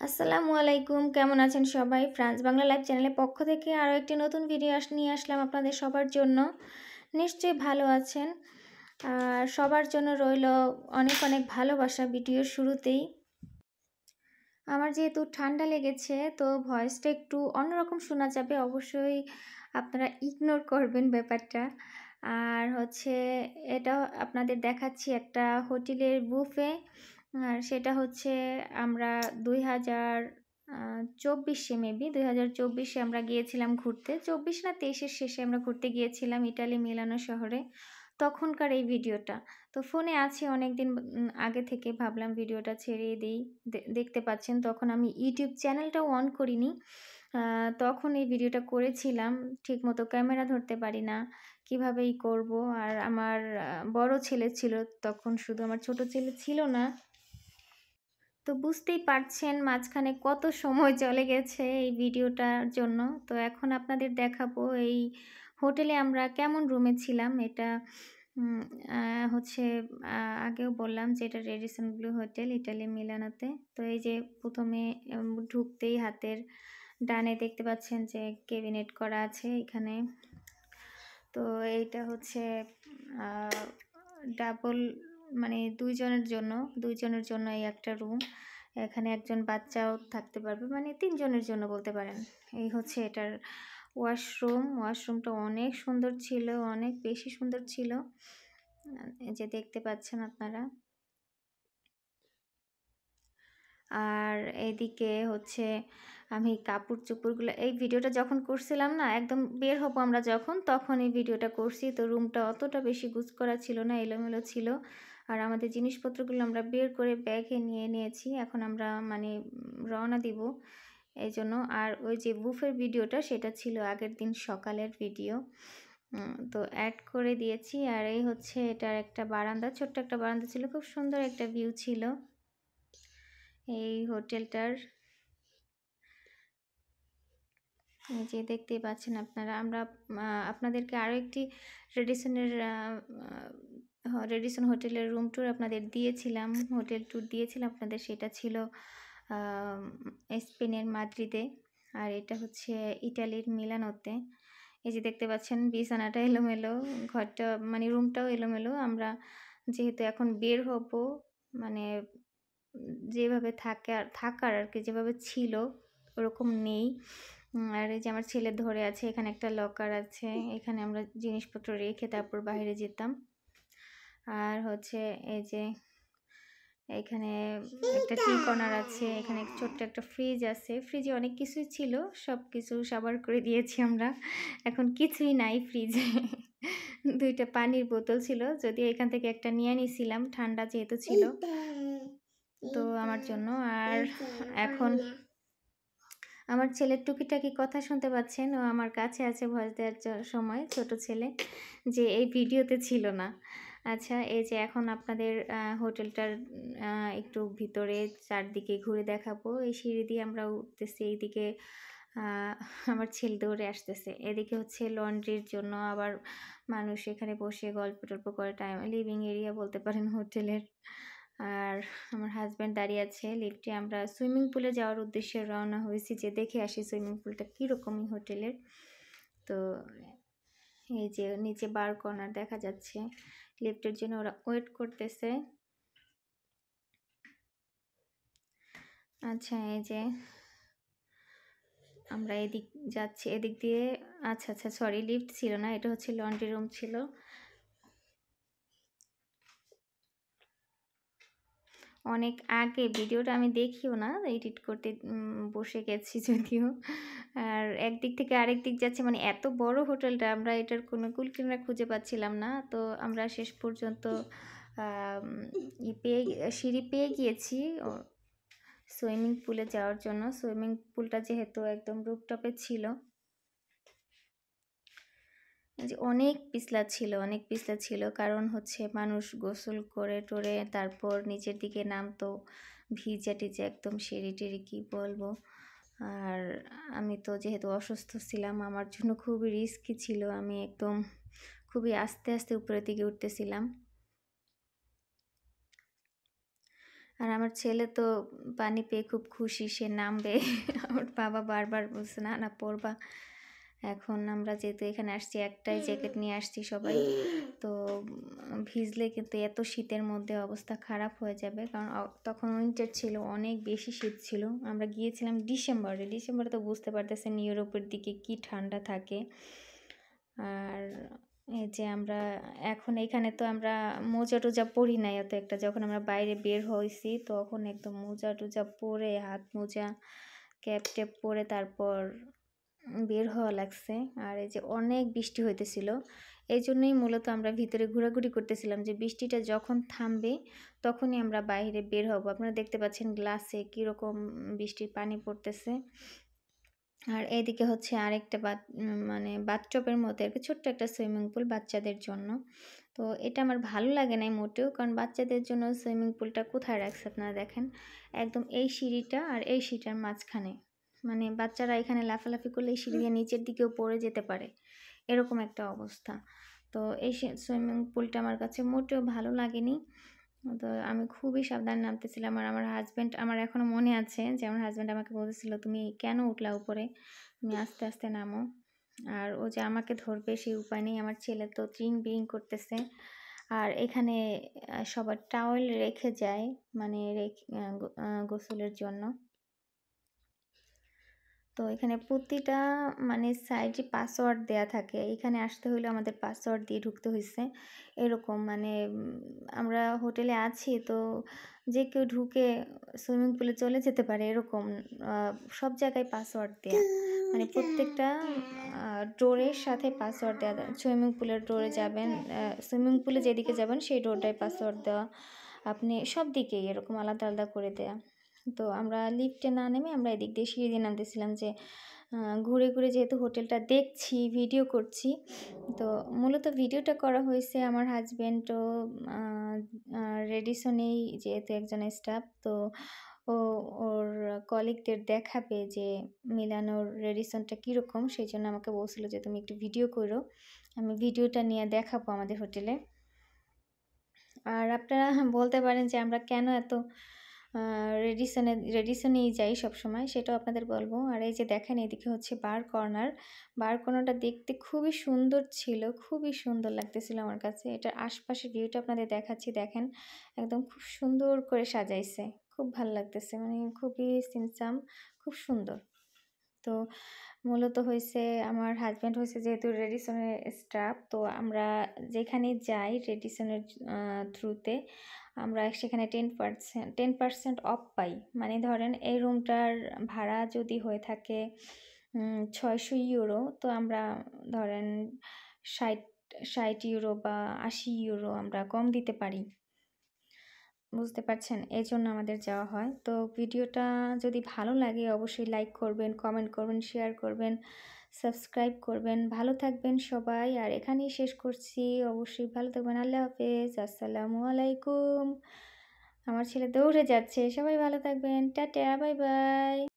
আসসালামু আলাইকুম, কেমন আছেন সবাই? ফ্রান্স বাংলা লাইভ চ্যানেলের পক্ষ থেকে আরও একটি নতুন ভিডিও নিয়ে আসলাম আপনাদের সবার জন্য। নিশ্চয়ই ভালো আছেন। আর সবার জন্য রইল অনেক অনেক ভালোবাসা ভিডিওর শুরুতেই। আমার যেহেতু ঠান্ডা লেগেছে, তো ভয়েসটা একটু অন্যরকম শোনা যাবে, অবশ্যই আপনারা ইগনোর করবেন ব্যাপারটা। আর হচ্ছে এটা আপনাদের দেখাচ্ছি একটা হোটেলের বুফে। আর সেটা হচ্ছে আমরা 2024 মেবি 2024 আমরা গিয়েছিলাম ঘুরতে। 24 না 23 শেষে আমরা ঘুরতে গিয়েছিলাম ইটালি মিলানো শহরে। তখনকার এই ভিডিওটা। তো ফোনে আছে অনেকদিন আগে থেকে, ভাবলাম ভিডিওটা ছেড়ে দিই। দেখতে পাচ্ছেন তখন আমি ইউটিউব চ্যানেলটাও অন করিনি। তখন এই ভিডিওটা করেছিলাম। ঠিকমতো ক্যামেরা ধরতে পারি না, কীভাবেই করব। আর আমার বড় ছেলে ছিল তখন, শুধু আমার ছোট ছেলে ছিল না। তো বুঝতেই পারছেন মাঝখানে কত সময় চলে গেছে এই ভিডিওটার জন্য। তো এখন আপনাদের দেখাবো এই হোটেলে আমরা কেমন রুমে ছিলাম। এটা হচ্ছে আগেও বললাম যে এটা রেডিসন ব্লু হোটেল, ইটালি মিলানোতে। তো এই যে প্রথমে ঢুকতেই হাতের ডানে দেখতে পাচ্ছেন যে ক্যাবিনেট করা আছে এখানে। তো এইটা হচ্ছে ডাবল, মানে দুইজনের জন্য এই একটা রুম। এখানে একজন বাচ্চাও থাকতে পারবে, মানে 3 জনের জন্য বলতে পারেন। এই হচ্ছে এটার ওয়াশরুমটা অনেক সুন্দর ছিল, অনেক বেশি সুন্দর ছিল। এই যে দেখতে পাচ্ছেন আপনারা। আর এইদিকে হচ্ছে আমি কাপড় চোপড়গুলো, এই ভিডিওটা যখন করছিলাম না, একদম বের হবো আমরা যখন, তখন এই ভিডিওটা করছি। তো রুমটা অতটা বেশি গুছ করা ছিল না, এলোমেলো ছিল। আর আমাদের জিনিসপত্রগুলো আমরা বের করে ব্যাগে নিয়ে নিয়েছি। এখন আমরা মানে রওনা দিব এই জন্য। আর ওই যে বুফের ভিডিওটা, সেটা ছিল আগের দিন সকালের ভিডিও। তো অ্যাড করে দিয়েছি। আর এই হচ্ছে এটার একটা বারান্দা, ছোট্ট একটা বারান্দা ছিল, খুব সুন্দর একটা ভিউ ছিল এই হোটেলটার। এই যে দেখতেই পাচ্ছেন আপনারা। আমরা আপনাদেরকে আরও একটি রেডিসন হোটেলের রুম ট্যুর আপনাদের দিয়েছিলাম, হোটেল ট্যুর দিয়েছিলাম আপনাদের। সেটা ছিল স্পেনের মাদ্রিদে। আর এটা হচ্ছে ইটালির মিলানোতে। এই যে দেখতে পাচ্ছেন বিছানাটা এলোমেলো, ঘরটা মানে রুমটাও এলোমেলো। আমরা যেহেতু এখন বের হব, মানে যেভাবে থাকার আর কি, যেভাবে ছিল ওরকম নেই। আর এই যে আমার ছেলে ধরে আছে, এখানে একটা লকার আছে, এখানে আমরা জিনিসপত্র রেখে তারপর বাইরে যেতাম। আর হচ্ছে এই যে এখানে একটা টি কর্নার আছে, এখানে ছোট্ট একটা ফ্রিজ আছে। ফ্রিজে অনেক কিছুই ছিল, সব কিছু সাবার করে দিয়েছি আমরা। এখন কিছুই নাই ফ্রিজে। 2টা পানির বোতল ছিল, যদিও এখান থেকে একটা নিয়ে নিয়েছিলাম, ঠান্ডা যেহেতু ছিল তো আমার জন্য। আর এখন আমার ছেলের টুকিটাকি কথা শুনতে পাচ্ছেন, ও আমার কাছে আছে ভয়েস দেওয়ার সময়, ছোট ছেলে, যে এই ভিডিওতে ছিল না। আচ্ছা, এই যে এখন আপনাদের হোটেলটার একটু ভিতরে চারদিকে ঘুরে দেখাবো। এই সিঁড়ি দিয়ে আমরা উঠতেছি, এইদিকে আমার ছেলে দৌড়ে আসতেছে। এদিকে হচ্ছে লন্ড্রির জন্য আবার মানুষ এখানে বসে গল্প টল্প করে, টাইম লিভিং এরিয়া বলতে পারেন হোটেলের। আর আমার হাজব্যান্ড দাঁড়িয়ে আছে লিফটে। আমরা সুইমিং পুলে যাওয়ার উদ্দেশ্যে রওনা হয়েছি, যে দেখে আসি সুইমিং পুলটা কীরকমই হোটেলের। তো এই যে নিচে বার কর্নার দেখা যাচ্ছে, লিফটের জন্য ওরা ওয়েট করতেছে। আচ্ছা, এই যে আমরা এদিক যাচ্ছি, এদিক দিয়ে। আচ্ছা সরি, লিফট ছিল না, এটা হচ্ছে লন্ড্রি রুম ছিল। অনেক আগে ভিডিওটা, আমি দেখিও না, এডিট করতে বসে গেছি যদিও। আর একদিক থেকে আরেক দিক যাচ্ছে, মানে এত বড় হোটেলটা, আমরা এটার কোনো কুলকিনারা খুঁজে পাচ্ছিলাম না। তো আমরা শেষ পর্যন্ত সিঁড়ি পেয়ে গিয়েছি সুইমিং পুলে যাওয়ার জন্য। সুইমিং পুলটা যেহেতু একদম রুফটপে ছিল, যে অনেক পিছলা ছিল, কারণ হচ্ছে মানুষ গোসল করে টোরে তারপর নিচের দিকে নামতো, ভিজা টিজা একদম সিঁড়ি টিড়ি কী বলবো। আর আমি তো যেহেতু অসুস্থ ছিলাম, আমার জন্য খুবই রিস্কি ছিল, আমি একদম খুবই আস্তে আস্তে উপরের দিকে উঠতেছিলাম। আর আমার ছেলে তো পানি পেয়ে খুব খুশি, সে নামবে। আমার বাবা বারবার বলছে, "না, না পড়বা।" এখন আমরা যেহেতু এখানে আসছি, একটাই জ্যাকেট নিয়ে আসছি সবাই। তো ভিজলে কিন্তু এত শীতের মধ্যে অবস্থা খারাপ হয়ে যাবে। কারণ তখন উইন্টার ছিল, অনেক বেশি শীত ছিল। আমরা গিয়েছিলাম ডিসেম্বরে। ডিসেম্বরে তো বুঝতে পারতেছেন ইউরোপের দিকে কি ঠান্ডা থাকে। আর এই যে আমরা এখন এখানে তো আমরা মোজা-টোজা পরি নাই অত একটা। যখন আমরা বাইরে বের হইছি তখন একদম মোজা-টোজা পরে, হাত মোজা, ক্যাপ-ট্যাপ পরে তারপর বের হওয়া লাগছে। আর এই যে অনেক বৃষ্টি হইতেছিল। এইজন্যই মূলত আমরা ভিতরে ঘোরাঘুরি করতেছিলাম যে বৃষ্টিটা যখন থামবে তখনই আমরা বাইরে বের হব। আপনারা দেখতে পাচ্ছেন গ্লাসে কিরকম বৃষ্টির পানি পড়তেছে। আর এদিকে হচ্ছে আরেকটা মানে বাথটবের মতো আরকি ছোট্ট একটা সুইমিং পুল বাচ্চাদের জন্য। তো এটা আমার ভালো লাগে নাই মোটেও। কারণ বাচ্চাদের জন্য সুইমিং পুলটা কোথায় রাখছে আপনারা দেখেন? একদম এই সিঁড়িটা আর এই সিঁড়িটার মাঝখানে। মানে বাচ্চারা এখানে লাফালাফি করলে এই সিঁড়ি দিয়ে নিচের দিকেও পড়ে যেতে পারে। এরকম একটা অবস্থা। তো এই সুইমিং পুলটা আমার কাছে মোটেও ভালো লাগেনি। তো আমি খুবই সাবধানে নামতেছিলাম। আর আমার হাসব্যান্ড, আমার এখনো মনে আছে যে আমার হাসব্যান্ড আমাকে বলতেছিল, "তুমি কেন উঠলা উপরে? তুমি আস্তে, আস্তে নামো।" আর ও যে আমাকে ধরবে সেই উপায় নেই। আমার ছেলে তো চিং-বিড়িং করতেছে। আর এখানে সবার টাওয়েল রেখে যায়, মানে গোসলের জন্য। তো এখানে প্রতিটা মানে সাইডে পাসওয়ার্ড দেয়া থাকে। এখানে আসতে হইলে আমাদের পাসওয়ার্ড দিয়ে ঢুকতে হইছে। এরকম মানে আমরা হোটেলে আছি তো যে কেউ ঢুকে সুইমিং পুলে চলে যেতে পারে এরকম। আ সব জায়গায় পাসওয়ার্ড দেয়া। মানে প্রত্যেকটা ডোরের সাথে পাসওয়ার্ড দেয়া। সুইমিং পুলের ডোরে যাবেন, সুইমিং পুলে যেদিকে যাবেন সেই ডোরটায় পাসওয়ার্ড দেওয়া। আপনি সব দিকেই এরকম আলাদা, আলাদা করে দেয়া। তো আমরা লিফটে না নেমে আমরা এদিক দিয়ে সিঁড়ি দিয়ে নামতেছিলাম যে ঘুরে, ঘুরে যেহেতু হোটেলটা দেখছি, ভিডিও করছি। তো মূলত ভিডিওটা করা হয়েছে আমার হাসব্যান্ডও আ আ রেডিসনেই যেহেতু একজন স্টাফ, তো ও ওর কলিগদের দেখাবে যে মিলানোর রেডিসনটা কীরকম। সেজন্য আমাকে বলছিল যে, "তুমি একটু ভিডিও করো। আমি ভিডিওটা নিয়ে দেখাবো আমাদের হোটেলে।" আর আপনারা বলতে পারেন যে আমরা কেন এত আ রেডিসনেই যাই সবসময়, সেটাও আপনাদের বলব। আর এই যে দেখেন এদিকে হচ্ছে বার কর্নার। বার কর্নারটা দেখতে খুবই সুন্দর ছিল, খুবই সুন্দর লাগতেছিল আমার কাছে। এটার আশপাশের ভিউটা আপনাদের দেখাচ্ছি দেখেন। একদম খুব সুন্দর করে সাজাইছে। খুব ভাল লাগতেছে। মানে খুবই সিমসাম, খুব সুন্দর। তো মূলত হইছে আমার হাসব্যান্ড হইছে যেহেতু রেডিসনের স্টাফ, তো আমরা যেখানে যাই রেডিসনের থ্রুতে আমরা সেখানে 10% অফ পাই। মানে ধরেন এই রুমটার ভাড়া যদি হয়ে থাকে €৬০০, তো আমরা ধরেন ৬০ €৬০ বা €৮০ আমরা কম দিতে পারি। বুঝতে পারছেন? এজন্য আমাদের যাওয়া হয়। তো ভিডিওটা যদি ভালো লাগে অবশ্যই লাইক করবেন, কমেন্ট করবেন, শেয়ার করবেন, সাবস্ক্রাইব করবেন। ভালো থাকবেন সবাই। আর এখানেই শেষ করছি। অবশ্যই ভালো থাকবেন। আল্লাহ হাফেজ। আসসালামু আলাইকুম। আমার ছেলে দৌড়ে যাচ্ছে। সবাই ভালো থাকবেন। Tata, bye, by.